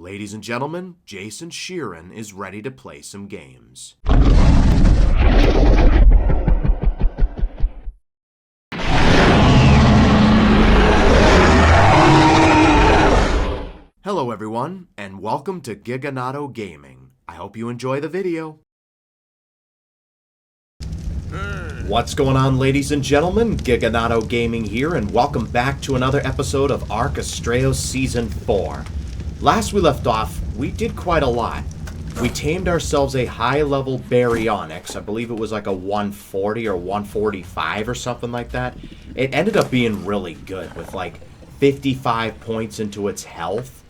Ladies and gentlemen, Jason Sheeran is ready to play some games. Hello everyone, and welcome to Giganato Gaming. I hope you enjoy the video. What's going on, ladies and gentlemen? Giganato Gaming here, and welcome back to another episode of Astraeos Season 4. Last we left off, we did quite a lot. We tamed ourselves a high-level baryonyx. I believe it was like a 140 or 145 or something like that. It ended up being really good with like 55 points into its health.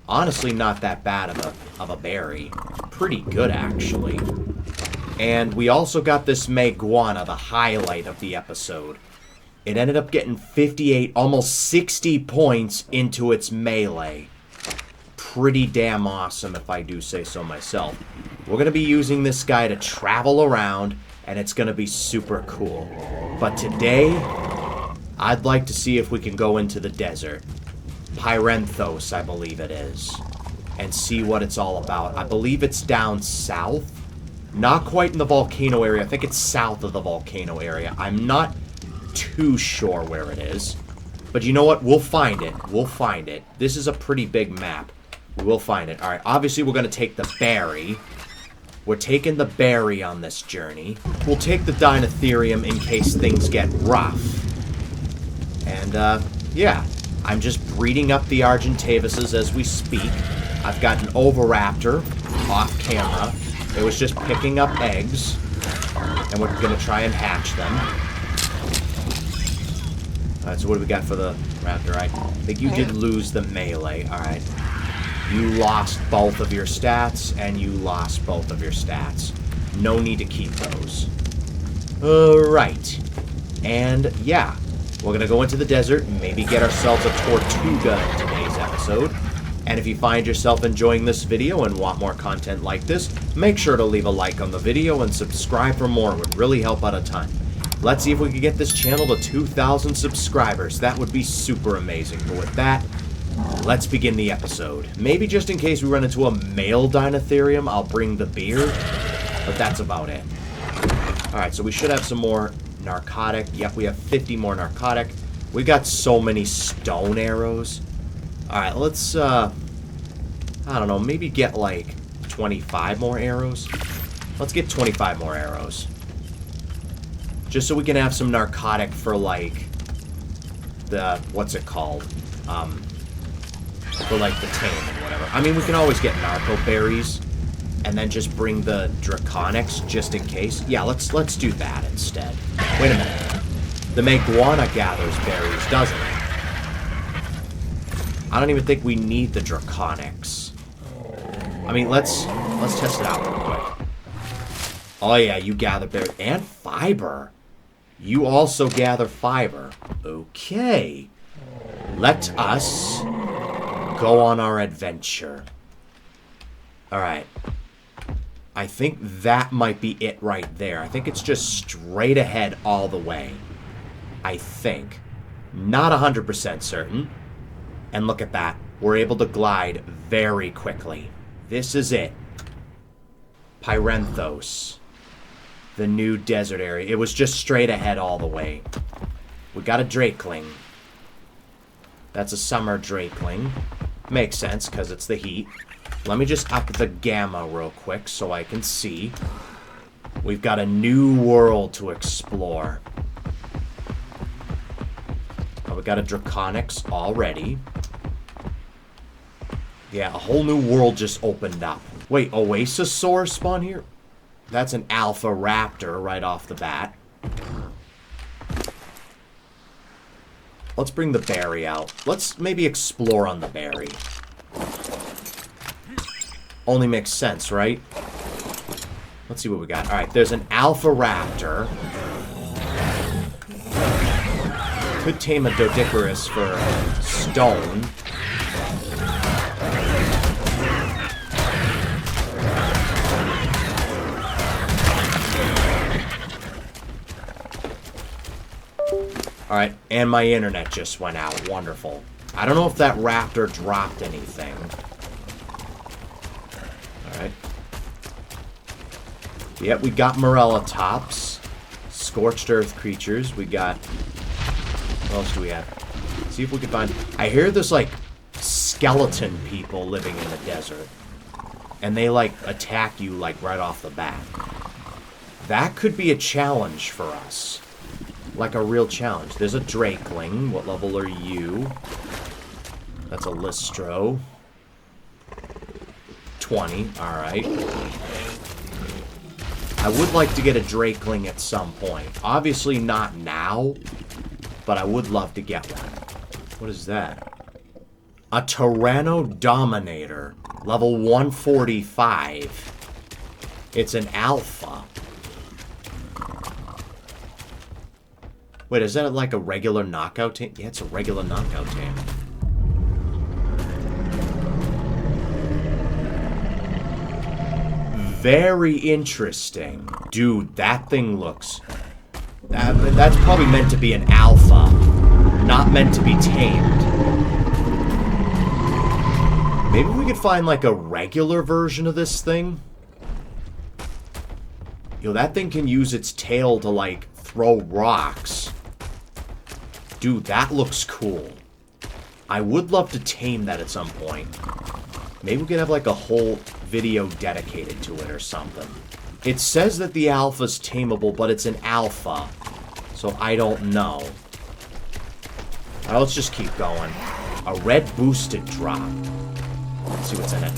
Honestly, not that bad of a berry. Pretty good, actually. And we also got this Meguana, the highlight of the episode. It ended up getting 58, almost 60 points into its melee. Pretty damn awesome, if I do say so myself. We're going to be using this guy to travel around, and it's going to be super cool. But today, I'd like to see if we can go into the desert. Pyrenthos, I believe it is. And see what it's all about. I believe it's down south. Not quite in the volcano area. I think it's south of the volcano area. I'm not too sure where it is. But you know what? We'll find it. We'll find it. This is a pretty big map. We'll find it. Alright, obviously we're going to take the berry. We're taking the berry on this journey. We'll take the Dinotherium in case things get rough. And, yeah. I'm just breeding up the Argentavises as we speak. I've got an Oviraptor off camera. It was just picking up eggs. And we're going to try and hatch them. Alright, so what do we got for the raptor? I think you did lose the melee. Alright. You lost both of your stats, and you lost both of your stats. No need to keep those. Alright. And, yeah. We're going to go into the desert and maybe get ourselves a Tortuga in today's episode. And if you find yourself enjoying this video and want more content like this, make sure to leave a like on the video and subscribe for more. It would really help out a ton. Let's see if we can get this channel to 2,000 subscribers. That would be super amazing. But with that, let's begin the episode. Maybe just in case we run into a male Dinotherium, I'll bring the beer. But that's about it. Alright, so we should have some more narcotic. Yep, we have 50 more narcotic. We got so many stone arrows. Alright, let's, I don't know, maybe get like 25 more arrows. Let's get 25 more arrows. Just so we can have some narcotic for like the, what's it called? For like the tame and whatever. I mean, we can always get narco berries and then just bring the draconics just in case. Yeah, let's do that instead. Wait a minute. The Meguana gathers berries, doesn't it? I don't even think we need the draconics. I mean, let's test it out real quick. Oh yeah, you gather berries and fiber. You also gather fiber. Okay. Let us go on our adventure. Alright. I think that might be it right there. I think it's just straight ahead all the way. I think. Not 100% certain. And look at that. We're able to glide very quickly. This is it. Pyrenthos. The new desert area. It was just straight ahead all the way. We got a Drakeling. That's a summer Drakeling. Makes sense, because it's the heat. Let me just up the gamma real quick so I can see. We've got a new world to explore. Oh, we got a Draconics already. Yeah, a whole new world just opened up. Wait, Oasisaur spawn here? That's an Alpha Raptor right off the bat. Let's bring the berry out. Let's maybe explore on the berry. Only makes sense, right? Let's see what we got. Alright, there's an Alpha Raptor. Could tame a Doedicurus for stone. Alright, and my internet just went out. Wonderful. I don't know if that raptor dropped anything. Alright. Yep, we got Morella tops. Scorched earth creatures. We got... What else do we have? See if we can find... I hear there's, like, skeleton people living in the desert. And they, like, attack you, like, right off the bat. That could be a challenge for us. Like a real challenge. There's a Drakeling. What level are you? That's a Listro. 20. Alright. I would like to get a Drakeling at some point. Obviously not now, but I would love to get one. What is that? A Tyrannodominator. Level 145. It's an alpha. Wait, is that like a regular knockout tame? Yeah, it's a regular knockout tame. Very interesting. Dude, that thing looks... That's probably meant to be an alpha. Not meant to be tamed. Maybe we could find like a regular version of this thing? Yo, that thing can use its tail to like throw rocks. Dude, that looks cool. I would love to tame that at some point. Maybe we could have like a whole video dedicated to it or something. It says that the alpha's tameable, but it's an alpha. So I don't know. Alright, let's just keep going. A red boosted drop. Let's see what's in it.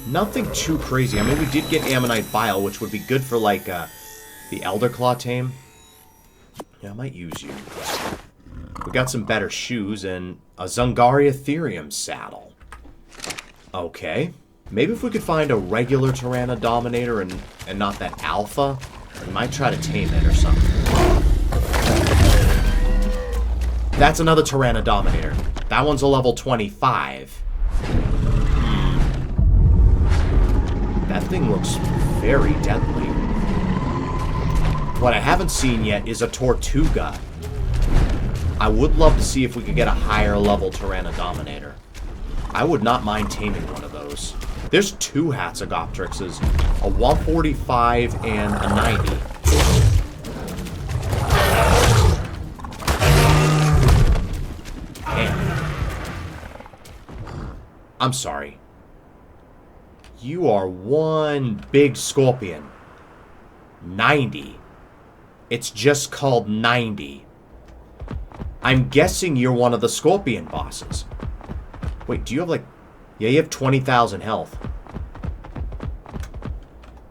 Nothing too crazy. I mean, we did get Ammonite Bile, which would be good for, like, the Elder Claw tame. Yeah, I might use you. We got some better shoes and a Zungaria Ethereum saddle. Okay. Maybe if we could find a regular Tyrannodominator and not that alpha, we might try to tame it or something. That's another Tyrannodominator. That one's a level 25. That thing looks very deadly. What I haven't seen yet is a Tortuga. I would love to see if we could get a higher level Tyrannodominator. I would not mind taming one of those. There's two Hatzagoptrixes, a 145 and a 90. Damn. I'm sorry. You are one big scorpion. 90. It's just called 90. I'm guessing you're one of the scorpion bosses. Wait, do you have like... Yeah, you have 20,000 health.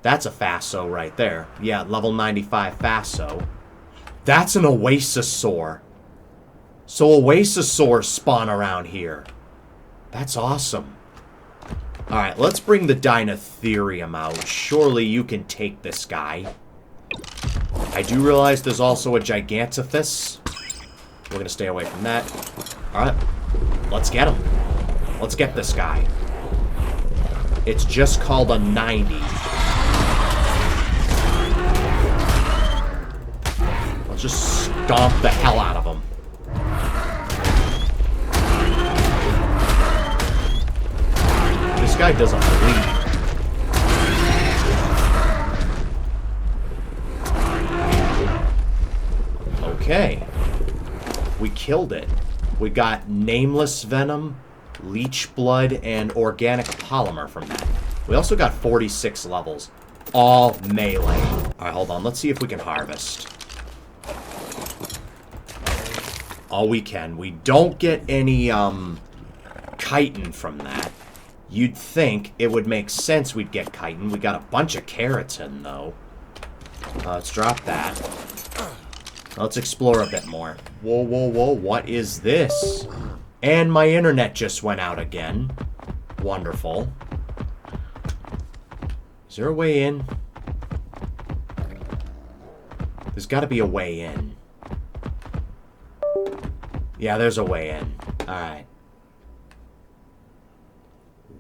That's a Faso right there. Yeah, level 95 Faso. That's an Oasisaur. So Oasisaurs spawn around here. That's awesome. Alright, let's bring the Dinotherium out. Surely you can take this guy. I do realize there's also a Gigantophis. We're going to stay away from that. Alright, let's get him. Let's get this guy. It's just called a 90. Let's just stomp the hell out of him. This guy doesn't bleed. Okay. We killed it. We got Nameless Venom, Leech Blood, and Organic Polymer from that. We also got 46 levels. All melee. Alright, hold on. Let's see if we can harvest. Oh, we can. We don't get any, chitin from that. You'd think it would make sense we'd get chitin. We got a bunch of keratin, though. Let's drop that. Let's explore a bit more. Whoa, whoa, whoa. What is this? And my internet just went out again. Wonderful. Is there a way in? There's got to be a way in. Yeah, there's a way in. Alright.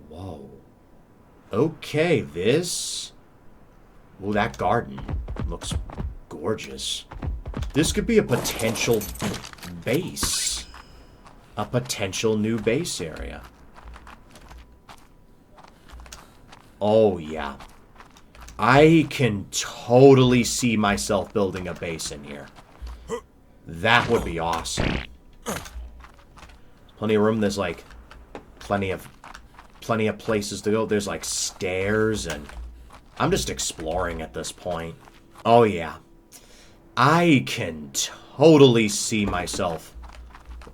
Whoa. Okay, this... Ooh, that garden looks gorgeous. This could be a potential base. A potential new base area. Oh, yeah. I can totally see myself building a base in here. That would be awesome. Plenty of room. There's, like, plenty of places to go. There's, like, stairs, and I'm just exploring at this point. Oh, yeah. I can totally see myself.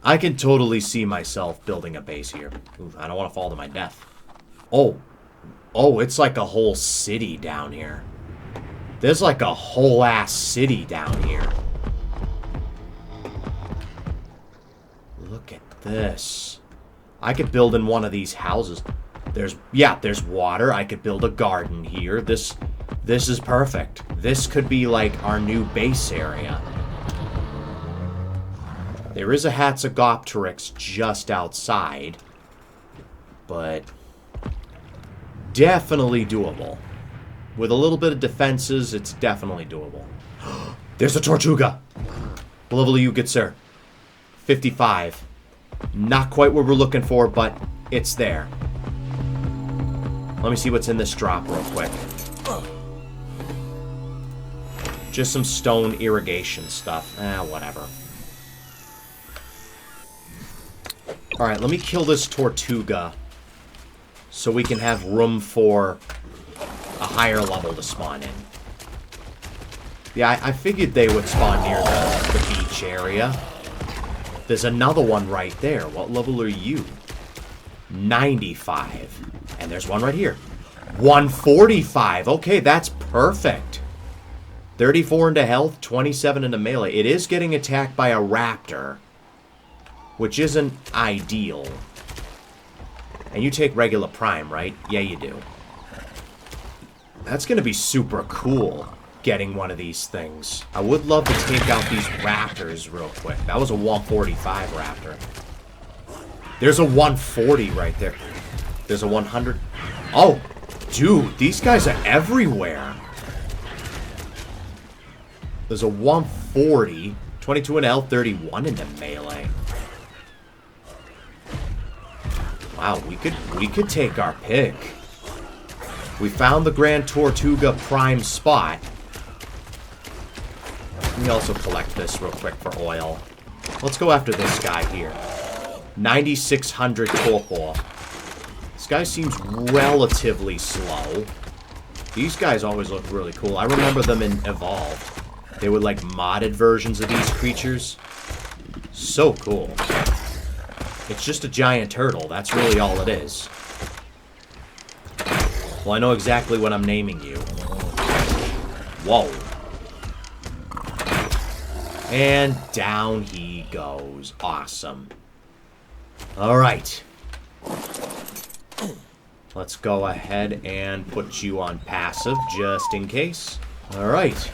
I can totally see myself building a base here. Ooh, I don't want to fall to my death. Oh. Oh, it's like a whole city down here. There's like a whole ass city down here. Look at this. I could build in one of these houses. There's water. I could build a garden here. This is perfect. This could be like our new base area. There is a Hatzagopteryx just outside, but definitely doable. With a little bit of defenses, it's definitely doable. There's a Tortuga! What level are you, good sir? 55. Not quite what we're looking for, but it's there. Let me see what's in this drop real quick. Just some stone irrigation stuff. Whatever. Alright, let me kill this Tortuga so we can have room for a higher level to spawn in. Yeah, I figured they would spawn near the beach area. There's another one right there. What level are you? 95. And there's one right here. 145. Okay, that's perfect. 34 into health, 27 into melee. It is getting attacked by a raptor, which isn't ideal. And you take regular prime, right? Yeah, you do. That's going to be super cool, getting one of these things. I would love to take out these raptors real quick. That was a 145 raptor. There's a 140 right there. There's a 100. Oh, dude, these guys are everywhere. There's a 140, 22 in health, 31 into melee. Wow, we could take our pick. We found the Grand Tortuga prime spot. Let me also collect this real quick for oil. Let's go after this guy here. 9,600 torpor. This guy seems relatively slow. These guys always look really cool. I remember them in Evolved. They were like modded versions of these creatures. So cool. It's just a giant turtle. That's really all it is. Well, I know exactly what I'm naming you. Whoa. And down he goes. Awesome. Alright. Let's go ahead and put you on passive, just in case. Alright.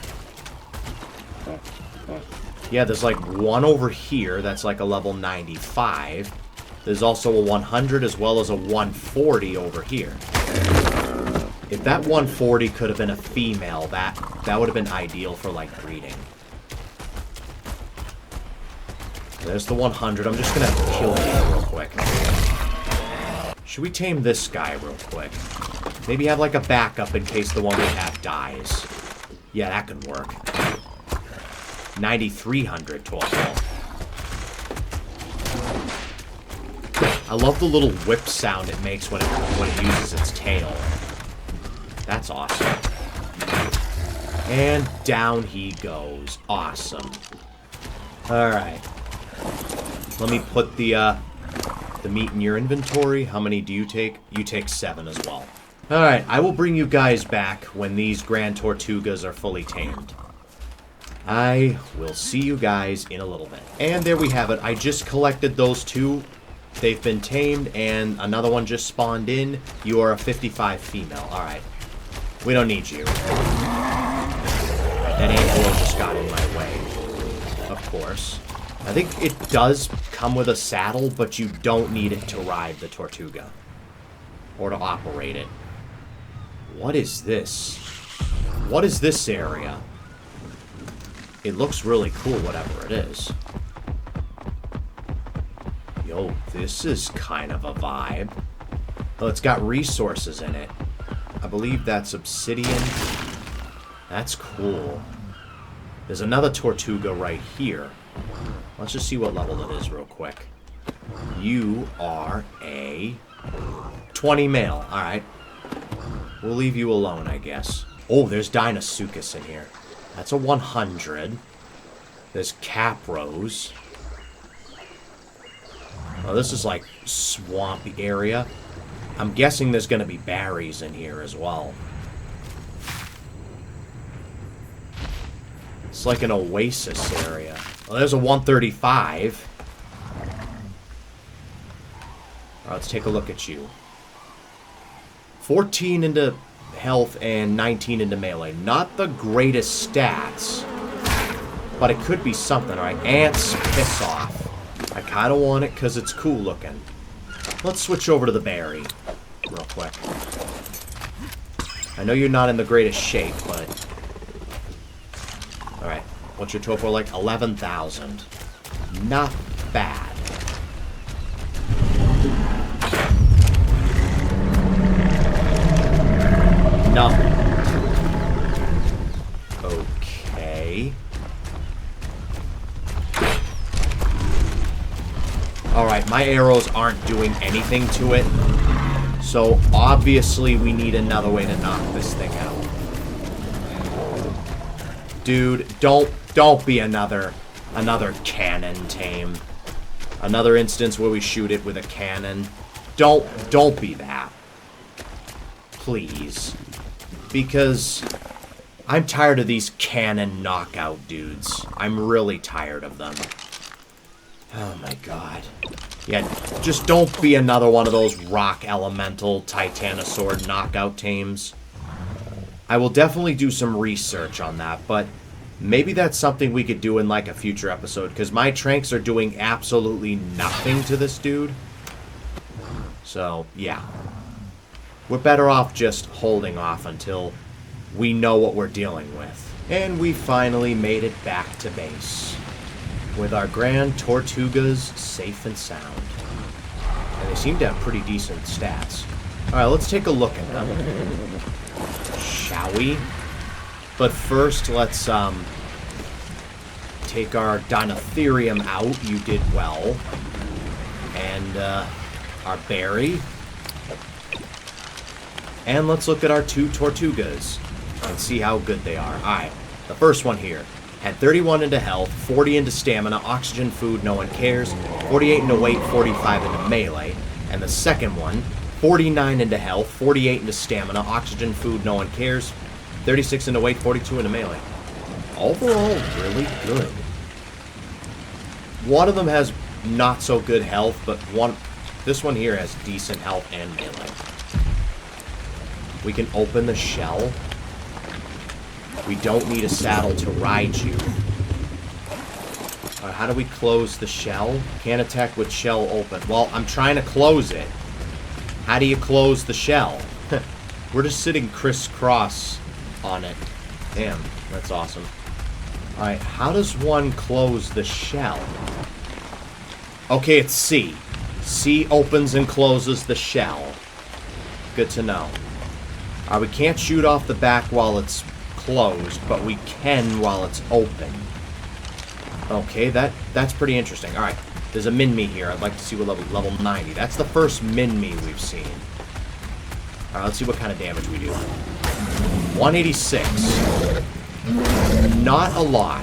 Yeah, there's like one over here that's like a level 95. There's also a 100 as well as a 140 over here. If that 140 could have been a female, that would have been ideal for like breeding. There's the 100. I'm just gonna kill him real quick. Should we tame this guy real quick? Maybe have like a backup in case the one we have dies. Yeah, that could work. 9,300 total. I love the little whip sound it makes when it uses its tail. That's awesome. And down he goes. Awesome. Alright. Let me put the meat in your inventory. How many do you take? You take 7 as well. Alright, I will bring you guys back when these Grand Tortugas are fully tamed. I will see you guys in a little bit. And there we have it. I just collected those two. They've been tamed, and another one just spawned in. You are a 55 female. Alright. We don't need you. That angelo just got in my way. Of course. I think it does come with a saddle, but you don't need it to ride the Tortuga. Or to operate it. What is this? What is this area? It looks really cool, whatever it is. Yo, this is kind of a vibe. Oh, it's got resources in it. I believe that's obsidian. That's cool. There's another Tortuga right here. Let's just see what level it is real quick. You are a 20 male. Alright. We'll leave you alone, I guess. Oh, there's Deinosuchus in here. That's a 100. There's Capros. Oh, this is like swampy area. I'm guessing there's going to be berries in here as well. It's like an oasis area. Well, there's a 135. All right, let's take a look at you. 14 into health and 19 into melee. Not the greatest stats, but it could be something, all right? Ants, piss off. I kind of want it because it's cool looking. Let's switch over to the berry real quick. I know you're not in the greatest shape, but... Alright, what's your total? Like 11,000. Not bad. No. Okay. Alright, my arrows aren't doing anything to it. So, obviously, we need another way to knock this thing out. Dude, don't be another cannon tame. Another instance where we shoot it with a cannon. Don't be that. Please. Because I'm tired of these cannon knockout dudes. I'm really tired of them. Oh my god. Yeah, just don't be another one of those rock elemental titanosaur knockout tames. I will definitely do some research on that, but maybe that's something we could do in like a future episode, because my tranks are doing absolutely nothing to this dude. So, yeah. We're better off just holding off until we know what we're dealing with. And we finally made it back to base, with our Grand Tortugas safe and sound. And they seem to have pretty decent stats. Alright, let's take a look at them. Shall we? But first, let's take our Dinotherium out. You did well. And our berry. And let's look at our two Tortugas and see how good they are. Alright, the first one here had 31 into health, 40 into stamina, oxygen, food, no one cares, 48 into weight, 45 into melee. And the second one, 49 into health, 48 into stamina, oxygen, food, no one cares, 36 into weight, 42 into melee. Overall, really good. One of them has not so good health, but this one here has decent health and melee. We can open the shell. We don't need a saddle to ride you. How do we close the shell? Can't attack with shell open. Well, I'm trying to close it. How do you close the shell? We're just sitting crisscross on it. Damn, that's awesome. Alright, how does one close the shell? Okay, it's C. C opens and closes the shell. Good to know. We can't shoot off the back while it's closed, but we can while it's open. Okay, that's pretty interesting. Alright, there's a Min-Me here. I'd like to see what level 90. That's the first Min-Me we've seen. Alright, let's see what kind of damage we do. 186. Not a lot.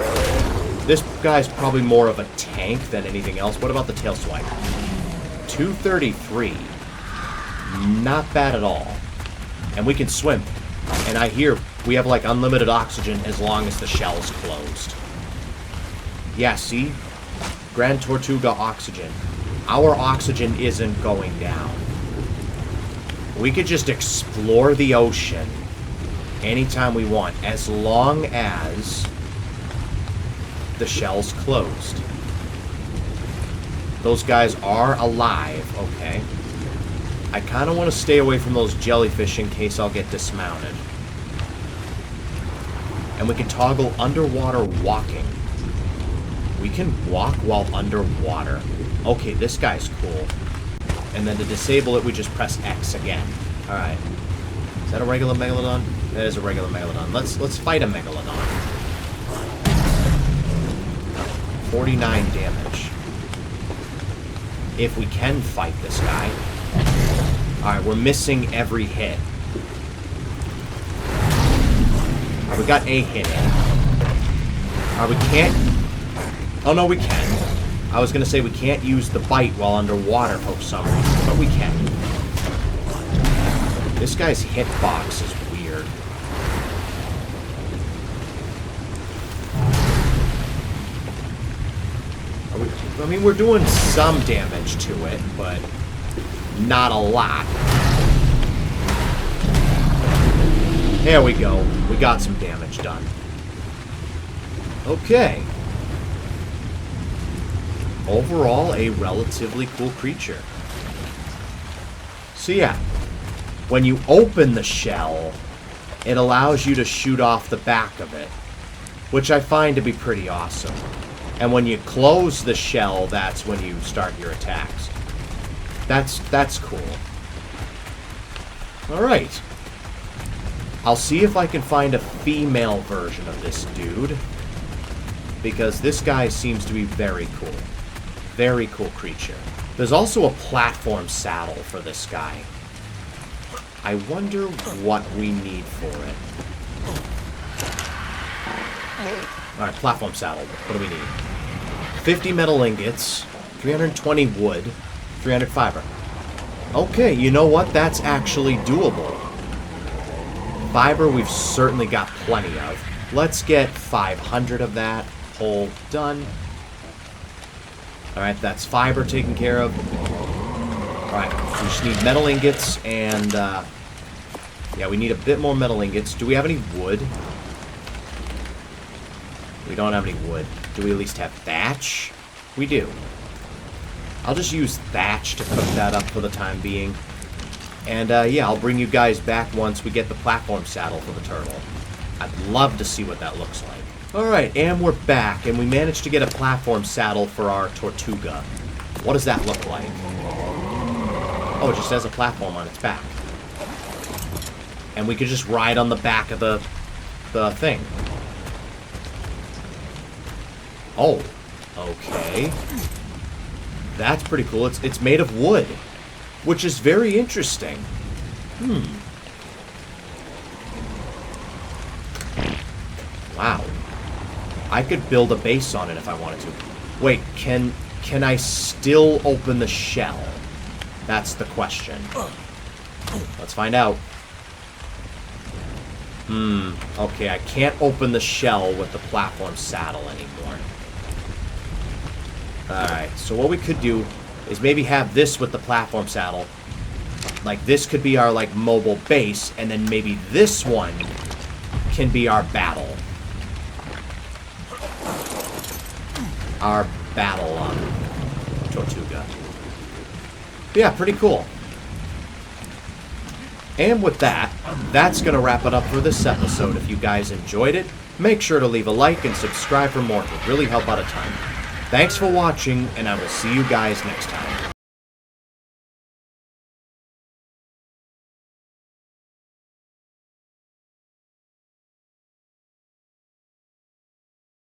This guy's probably more of a tank than anything else. What about the tail swipe? 233. Not bad at all. And we can swim. And I hear we have like unlimited oxygen as long as the shell's closed. Yeah, see? Grand Tortuga oxygen. Our oxygen isn't going down. We could just explore the ocean anytime we want, as long as the shell's closed. Those guys are alive, okay. I kind of want to stay away from those jellyfish in case I'll get dismounted. And we can toggle underwater walking. We can walk while underwater. Okay, this guy's cool. And then to disable it, we just press X again. Alright. that a regular megalodon? That is a regular megalodon. Let's fight a megalodon. 49 damage. If we can fight this guy. Alright, we're missing every hit. Alright, we got a hit in. Alright, we can't... Oh, no, we can. I was going to say we can't use the bite while underwater for some reason, but we can. This guy's hitbox is weird. I mean, we're doing some damage to it, but not a lot. There we go. We got some damage done. Okay. Overall, a relatively cool creature. So yeah, when you open the shell, it allows you to shoot off the back of it, which I find to be pretty awesome. And when you close the shell, that's when you start your attacks. That's cool. Alright. I'll see if I can find a female version of this dude, because this guy seems to be very cool. Very cool creature. There's also a platform saddle for this guy. I wonder what we need for it. Alright, platform saddle. What do we need? 50 metal ingots, 320 wood, 300 fiber. Okay, you know what? That's actually doable. Fiber we've certainly got plenty of. Let's get 500 of that. Whole done. Alright, that's fiber taken care of. Alright, we just need metal ingots and, yeah, we need a bit more metal ingots. Do we have any wood? We don't have any wood. Do we at least have thatch? We do. I'll just use thatch to cook that up for the time being. And, yeah, I'll bring you guys back once we get the platform saddle for the turtle. I'd love to see what that looks like. Alright, and we're back, and we managed to get a platform saddle for our Tortuga. What does that look like? Oh, it just has a platform on its back. And we could just ride on the back of the thing. Oh, okay. That's pretty cool. It's made of wood, which is very interesting. Wow. I could build a base on it if I wanted to. Wait, can I still open the shell? That's the question. Let's find out. Okay, I can't open the shell with the platform saddle anymore. Alright, so what we could do is maybe have this with the platform saddle. Like, this could be our, like, mobile base, and then maybe this one can be our battle. Our battle on Tortuga. But yeah, pretty cool. And with that, that's going to wrap it up for this episode. If you guys enjoyed it, make sure to leave a like and subscribe for more. It would really help out a ton. Thanks for watching, and I will see you guys next time.